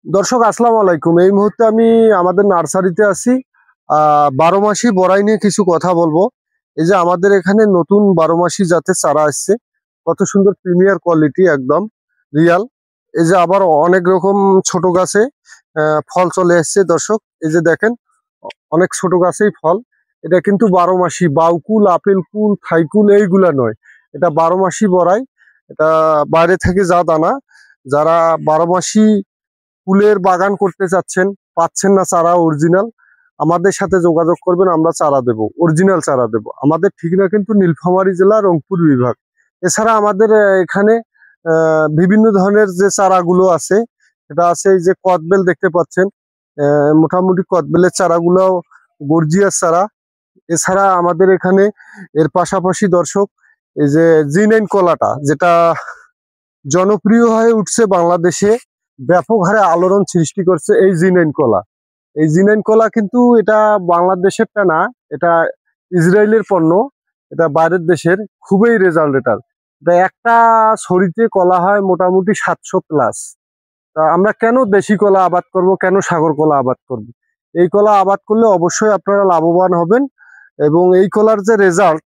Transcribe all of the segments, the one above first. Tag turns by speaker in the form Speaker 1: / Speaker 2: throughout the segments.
Speaker 1: দর্শক আসসালামু আলাইকুম। এই মুহূর্তে আমি আমাদের নার্সারিতে আছি। 12 মাসি বড়াই নিয়ে কিছু কথা বলবো। এই যে আমাদের এখানে নতুন 12 মাসি জাতের চারা আসছে, কত সুন্দর প্রিমিয়ার কোয়ালিটি, একদম রিয়াল। এই যে আবার অনেক রকম ছোট গাছে ফল চলে এসছে দর্শক। এই যে দেখেন, অনেক ছোট গাছেই ফল। এটা কিন্তু 12 মাসি, বাউকুল, আপেল কুল, থাইকুল এইগুলা নয়, এটা 12 মাসি বড়াই। এটা বাইরে থেকে যা দানা, যারা 12 মাসি ফুলের বাগান করতে চাচ্ছেন, পাচ্ছেন না চারা অরিজিনাল, আমাদের সাথে যোগাযোগ করবেন, আমরা চারা দেব, অরিজিনাল চারা দেব। আমাদের ঠিকানা কিন্তু নীলফামারী জেলা, রংপুর বিভাগ। এছাড়া আমাদের এখানে বিভিন্ন ধরনের যে চারাগুলো আছে, এটা আছে এই যে কদবেল দেখতে পাচ্ছেন, মোটামুটি কদবেলের চারাগুলো গর্জিয়াস চারা। এছাড়া আমাদের এখানে এর পাশাপাশি দর্শক, এই যে জি9 কলাটা, যেটা জনপ্রিয় হয়ে উঠছে বাংলাদেশে, ব্যাপক হারে আলোড়ন সৃষ্টি করছে এই জি9 কলা। এই জি9 কলা কিন্তু এটা বাংলাদেশেরটা না, এটা ইসরায়েলের পণ্য, এটা বাইরের দেশের। খুবই রেজাল্ট এটার। এটা একটা ছড়িতে কলা হয় মোটামুটি 700+। তা আমরা কেন দেশি কলা আবাদ করব, কেন সাগর কলা আবাদ করব? এই কলা আবাদ করলে অবশ্যই আপনারা লাভবান হবেন। এবং এই কলার যে রেজাল্ট,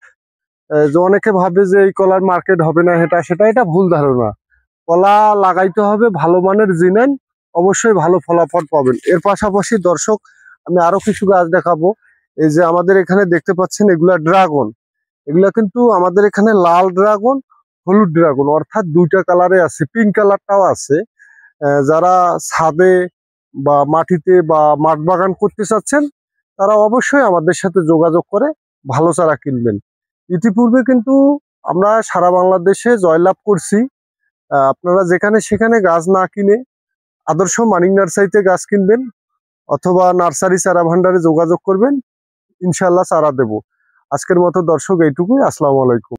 Speaker 1: যে অনেকে ভাবে যে এই কলার মার্কেট হবে না, এটা ভুল ধারণা। কলা লাগাইতে হবে ভালো মানের জি9, অবশ্যই ভালো ফলাফল পাবেন। এর পাশাপাশি দর্শক, আমি আরো কিছু গাছ দেখাবো। এই যে আমাদের এখানে দেখতে পাচ্ছেন, এগুলা ড্রাগন। এগুলা কিন্তু আমাদের এখানে লাল ড্রাগন, হলুদ ড্রাগন, অর্থাৎ দুইটা কালারে আছে, পিঙ্ক কালারটাও আছে। যারা ছাদে বা মাটিতে বা মাঠ বাগান করতে চাচ্ছেন, তারা অবশ্যই আমাদের সাথে যোগাযোগ করে ভালো চারা কিনবেন। ইতিপূর্বে কিন্তু আমরা সারা বাংলাদেশে জয়লাভ করছি। আপনারা যেখানে সেখানে গাছ না কিনে আদর্শ মানিক নার্সারিতে গাছ কিনবেন, অথবা নার্সারি চারা ভান্ডারে যোগাযোগ করবেন, ইনশাল্লাহ চারা দেব। আজকের মতো দর্শক এইটুকুই। আসসালামু আলাইকুম।